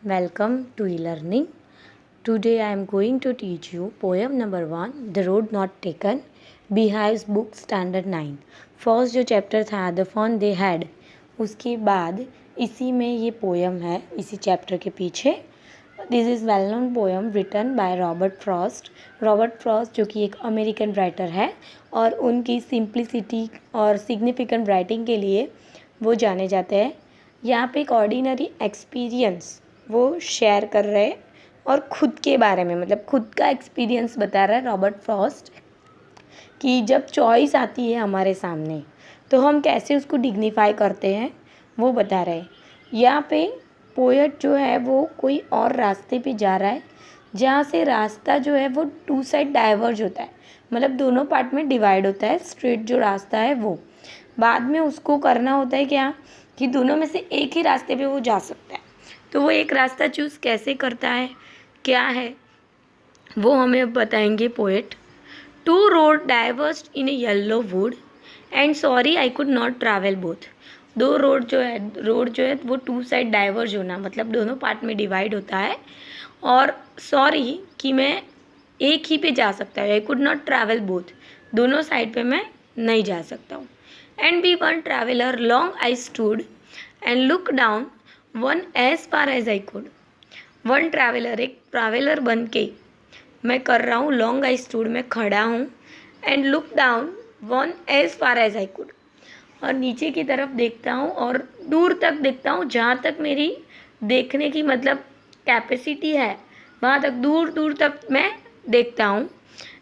Welcome to e-learning. Today I am going to teach you poem number 1, The Road Not Taken, Beehive's Book Standard 9. First जो chapter था the fun they had, उसके बाद इसी में ये poem है, इसी चैप्टर के पीछे. This is well known poem written by Robert Frost. Robert Frost जो कि एक अमेरिकन राइटर है और उनकी सिंप्लिसिटी और सिग्निफिकेंट राइटिंग के लिए वो जाने जाते हैं. यहाँ पे एक ऑर्डिनरी एक्सपीरियंस वो शेयर कर रहे हैं और ख़ुद के बारे में, मतलब खुद का एक्सपीरियंस बता रहा है रॉबर्ट फ्रॉस्ट कि जब चॉइस आती है हमारे सामने तो हम कैसे उसको डिग्निफाई करते हैं वो बता रहे हैं. यहाँ पे पोएट जो है वो कोई और रास्ते पे जा रहा है जहाँ से रास्ता जो है वो टू साइड डाइवर्ज होता है, मतलब दोनों पार्ट में डिवाइड होता है. स्ट्रेट जो रास्ता है वो बाद में उसको करना होता है क्या कि दोनों में से एक ही रास्ते पे वो जा सकता है. तो वो एक रास्ता चूज़ कैसे करता है, क्या है, वो हमें बताएंगे poet. Two road diverged in a yellow wood and sorry I could not travel both. दो रोड जो है वो टू साइड डाइवर्ज होना, मतलब दोनों पार्ट में डिवाइड होता है. और सॉरी कि मैं एक ही पे जा सकता हूँ, I could not travel both, दोनों साइड पे मैं नहीं जा सकता हूँ. And be one traveller long I stood and look down one as far as I could. One traveller, एक ट्रैवलर बन के मैं कर रहा हूँ. लॉन्ग आई स्टूड, मैं खड़ा हूँ. And look down one as far as I could, और नीचे की तरफ देखता हूँ और दूर तक देखता हूँ, जहाँ तक मेरी देखने की मतलब कैपेसिटी है वहाँ तक, दूर दूर तक मैं देखता हूँ.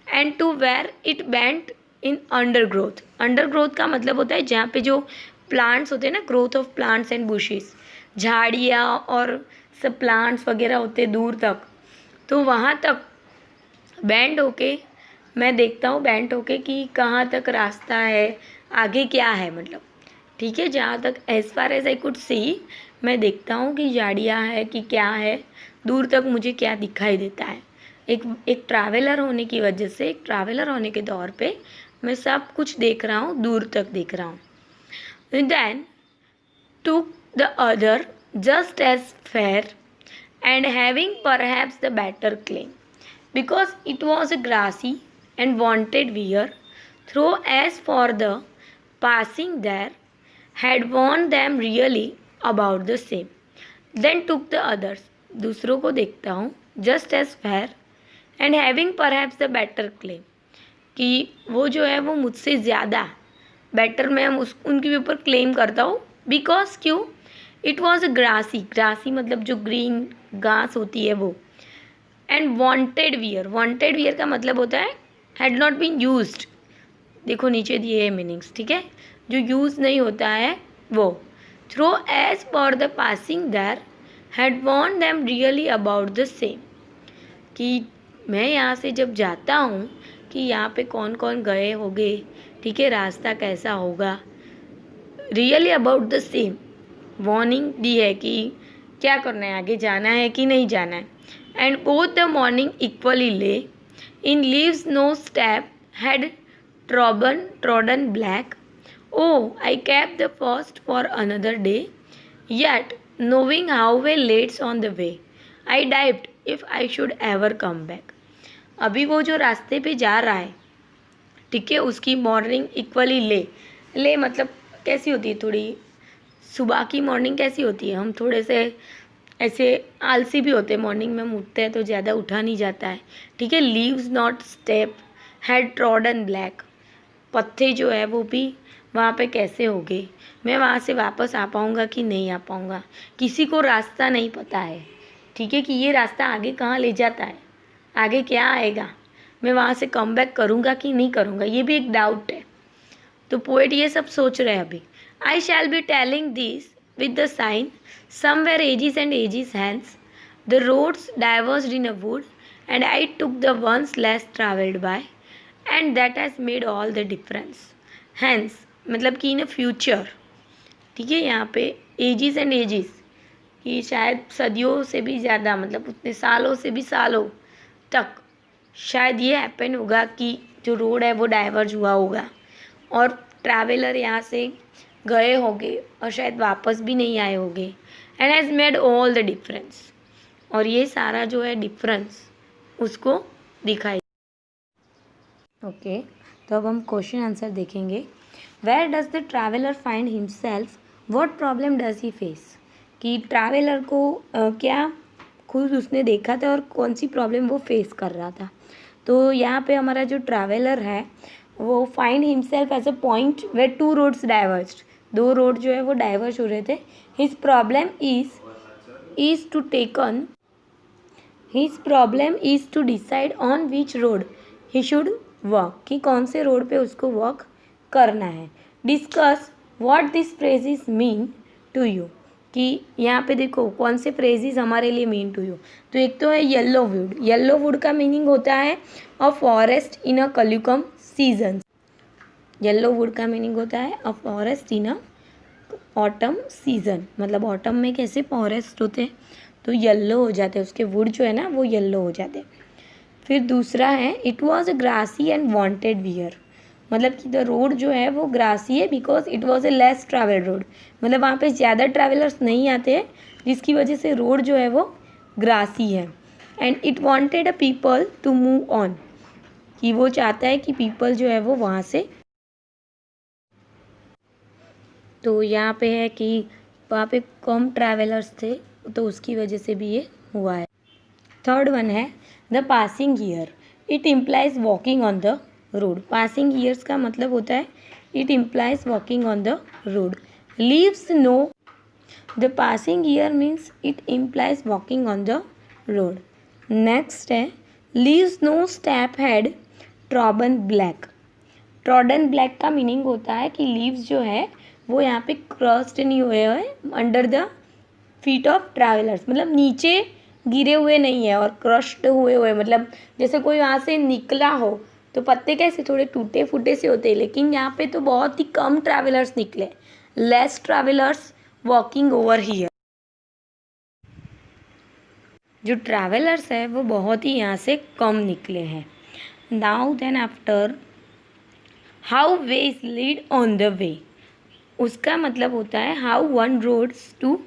And to where it bent in undergrowth. Undergrowth का मतलब होता है जहाँ पे जो प्लांट्स होते हैं ना, growth of plants and bushes, झाड़ियाँ और सब प्लांट्स वगैरह होते दूर तक, तो वहाँ तक बैंड होके मैं देखता हूँ, बैंड होके कि कहाँ तक रास्ता है, आगे क्या है, मतलब ठीक है, जहाँ तक as far as I could see मैं देखता हूँ कि झाड़ियाँ है कि क्या है, दूर तक मुझे क्या दिखाई देता है. एक ट्रैवलर होने की वजह से, एक ट्रैवलर होने के तौर पे मैं सब कुछ देख रहा हूँ, दूर तक देख रहा हूँ. Then took the other just as fair and having perhaps the better claim, because it was grassy and wanted wear, though as for the passing there had warned them really about the same. Then took the others, दूसरों को देखता हूँ, just as fair and having perhaps the better claim, कि वो जो है वो मुझसे ज़्यादा बेटर मैं उनके ऊपर क्लेम करता हूँ. बिकॉज क्यों? इट वॉज ग्रासी, ग्रासी मतलब जो ग्रीन घास होती है वो. एंड वॉन्टेड वियर का मतलब होता है हैड नॉट बीन यूज्ड. देखो नीचे दिए है मीनिंग्स, ठीक है, जो यूज़ नहीं होता है वो. Through as for the passing there had वॉन्ट them really about the same, कि मैं यहाँ से जब जाता हूँ कि यहाँ पे कौन कौन गए होंगे, ठीक है, रास्ता कैसा होगा, really about the same warning दी है कि क्या करना है, आगे जाना है कि नहीं जाना है. And both the morning equally lay in leaves no step had trodden black. Oh I kept the first for another day, yet knowing how way leads on the way I डाइब्ड if I should ever come back. अभी वो जो रास्ते पे जा रहा है, ठीक है, उसकी मॉर्निंग इक्वली ले मतलब कैसी होती है, थोड़ी सुबह की मॉर्निंग कैसी होती है, हम थोड़े से ऐसे आलसी भी होते हैं, मॉर्निंग में हम उठते हैं तो ज़्यादा उठा नहीं जाता है, ठीक है. Leaves not step had trodden black, पत्ते जो है वो भी वहाँ पे कैसे होंगे, मैं वहाँ से वापस आ पाऊँगा कि नहीं आ पाऊँगा, किसी को रास्ता नहीं पता है, ठीक है, कि ये रास्ता आगे कहाँ ले जाता है, आगे क्या आएगा, मैं वहाँ से कम बैक करूँगा कि नहीं करूँगा, ये भी एक डाउट है. तो पोएट ये सब सोच रहे हैं अभी. I shall be telling this with the sigh somewhere ages and ages hence, the roads diverged in a wood and I took the ones less travelled by and that has made all the difference. Hence मतलब कि इन a future, ठीक है, यहाँ पे edges and edges कि शायद सदियों से भी ज़्यादा, मतलब उतने सालों से भी सालों तक शायद ये हैपन होगा कि जो रोड है वो डाइवर्ज हुआ होगा और ट्रैवलर यहाँ से गए होंगे और शायद वापस भी नहीं आए होंगे. And has made all the difference, और ये सारा जो है डिफरेंस उसको दिखाई। ओके, तो अब हम क्वेश्चन आंसर देखेंगे। Where does the traveller find himself, what problem does he face. कि ट्रैवलर को क्या खुद उसने देखा था और कौन सी प्रॉब्लम वो फेस कर रहा था। तो यहाँ पे हमारा जो ट्रैवलर है वो find himself as a point where two roads diverged, दो रोड जो है वो डाइवर्स हो रहे थे। His problem is to taken his problem is to decide on which road he should work, कि कौन से रोड पे उसको वर्क करना है। Discuss what this phrases mean to you, कि यहाँ पे देखो कौन से फ्रेजेस हमारे लिए मीन टू यू। तो एक तो है येलो वुड। येलो वुड का मीनिंग होता है अ फॉरेस्ट इन अ कल्युकम सीजन। येलो वुड का मीनिंग होता है a forest in a autumn season, मतलब ऑटम में कैसे फॉरेस्ट होते हैं तो येलो हो जाते हैं, उसके वुड जो है ना वो येलो हो जाते हैं। फिर दूसरा है it was a grassy and wanted wear, मतलब कि द रोड जो है वो ग्रासी है because it was a less travel road, मतलब वहाँ पे ज़्यादा ट्रैवलर्स नहीं आते हैं जिसकी वजह से रोड जो है वो ग्रासी है। And it wanted a people to move on, कि वो चाहता है कि पीपल जो है वो वहाँ से, तो यहाँ पे है कि वहाँ पे कम ट्रैवलर्स थे तो उसकी वजह से भी ये हुआ है। थर्ड वन है the passing year, it implies walking on the road. Passing years का मतलब होता है it implies walking on the road. Leaves no, the passing year means it implies walking on the road. Next है leaves no step had trodden black. Trodden black का meaning होता है कि leaves जो है वो यहाँ पे क्रस्ट नहीं हुए हैं under the feet of travellers, मतलब नीचे गिरे हुए नहीं है और क्रश्ड हुए हुए, मतलब जैसे कोई वहाँ से निकला हो तो पत्ते कैसे थोड़े टूटे फूटे से होते हैं, लेकिन यहाँ पे तो बहुत ही कम ट्रैवलर्स निकले, less travellers walking over here. जो ट्रैवलर्स है वो बहुत ही यहाँ से कम निकले हैं। Now then after how ways lead on the way, उसका मतलब होता है how one roads to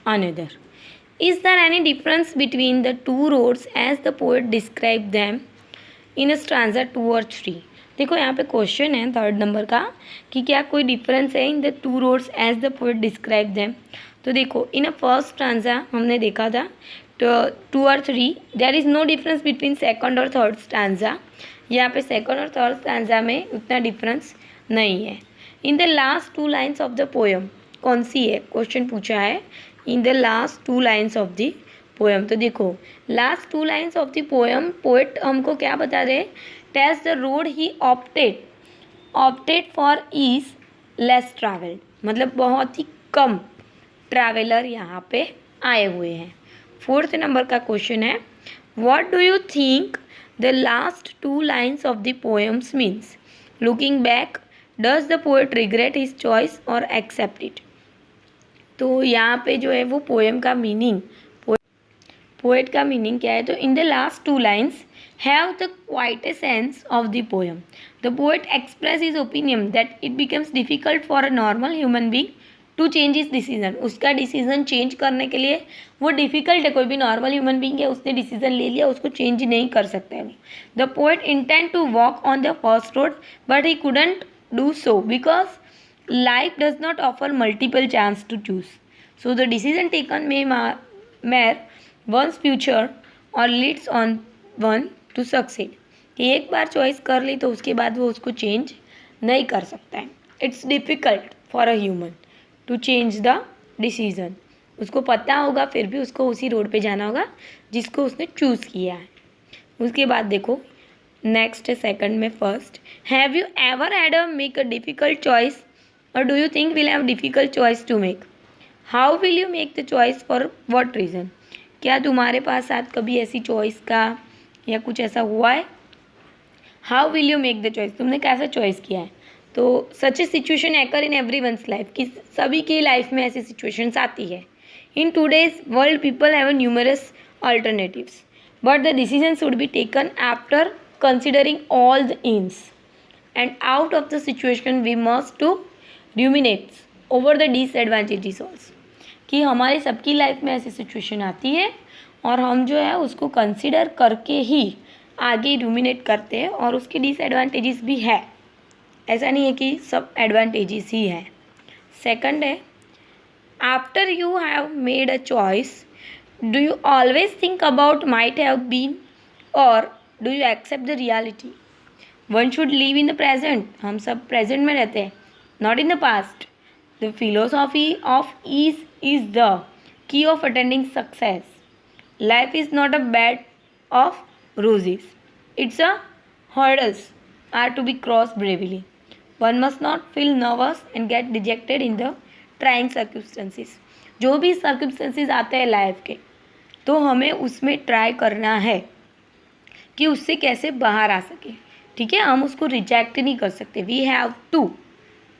another. Is there any difference between the two roads as the poet describe them in a stanza 2 और 3। देखो यहाँ पे क्वेश्चन है third number का कि क्या कोई डिफरेंस है in the two roads as the poet describe them. तो देखो इन अ फर्स्ट स्ट्रांजा हमने देखा था तो 2 और 3 there is no difference between second और थर्ड स्ट्रांजा। यहाँ पे सेकंड और थर्ड स्ट्रांजा में उतना डिफरेंस नहीं है। In the last 2 lines of the poem, कौन सी है क्वेश्चन पूछा है, in the last 2 lines of the poem. तो देखो last 2 lines of the poem poet हमको क्या बता रहे, tells the road he opted for is less travelled, मतलब बहुत ही कम ट्रैवलर यहाँ पे आए हुए हैं। फोर्थ नंबर का क्वेश्चन है what do you think the last 2 lines of the poems means, looking back does the poet regret his choice और एक्सेप्ट इट। तो यहाँ पे जो है वो पोएम का मीनिंग, पोएट का मीनिंग क्या है, तो in the last 2 lines have the quite a sense of the poem. The poet express his opinion that it becomes difficult for a normal human being to change is decision. उसका decision change करने के लिए वो difficult है, कोई भी normal human being है उसने डिसीजन ले लिया उसको चेंज नहीं कर सकता है। The poet intend to walk on the first road but he couldn't do so because life does not offer multiple chance to choose. So the decision taken may mar one's future or leads on one to succeed, कि एक बार choice कर ली तो उसके बाद वो उसको change नहीं कर सकता है। It's difficult for a human to change the decision, उसको पता होगा फिर भी उसको उसी रोड पे जाना होगा जिसको उसने चूज़ किया है। उसके बाद देखो नेक्स्ट है सेकंड में first, have you ever had a make a difficult choice or do you think will have difficult choice to make, how will you make the choice for what reason. क्या तुम्हारे पास साथ कभी ऐसी choice का या कुछ ऐसा हुआ है, how will you make the choice, तुमने कैसा चॉइस किया है। तो such a situation occur in every one's life, कि सभी की लाइफ में ऐसी सिचुएशंस आती है। In today's world people have numerous alternatives but the decision should be taken after considering all the aims and out of the situation we must to ruminate over the disadvantages also, कि हमारे सबकी life में ऐसी situation आती है और हम जो है उसको कंसिडर करके ही आगे रूमिनेट करते हैं और उसके डिसएडवांटेजेस भी है, ऐसा नहीं है कि सब एडवांटेजेस ही है। सेकंड है, after you have made a choice do you always think about might have been or do you accept the reality. One should live in the present, हम सब प्रेजेंट में रहते हैं, not in the past. The philosophy of ease is the key of attending success. Life is not a bed of roses. It's a hurdles are to be crossed bravely. One must not feel nervous and get dejected in the trying circumstances. जो भी circumstances आते हैं life के, तो हमें उसमें try करना है कि उससे कैसे बाहर आ सके। ठीक है, हम उसको रिजेक्ट नहीं कर सकते। वी हैव टू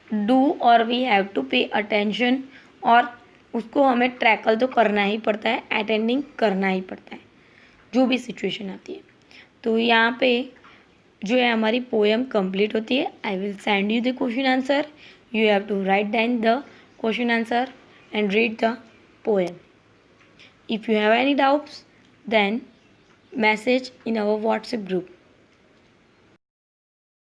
डू और we have to pay attention, और उसको हमें ट्रैकल तो करना ही पड़ता है, अटेंडिंग करना ही पड़ता है जो भी सिचुएशन आती है। तो यहाँ पे जो है हमारी पोएम कंप्लीट होती है। I will send you the question answer, you have to write down the question answer and read the poem. If you have any doubts then message in our WhatsApp group.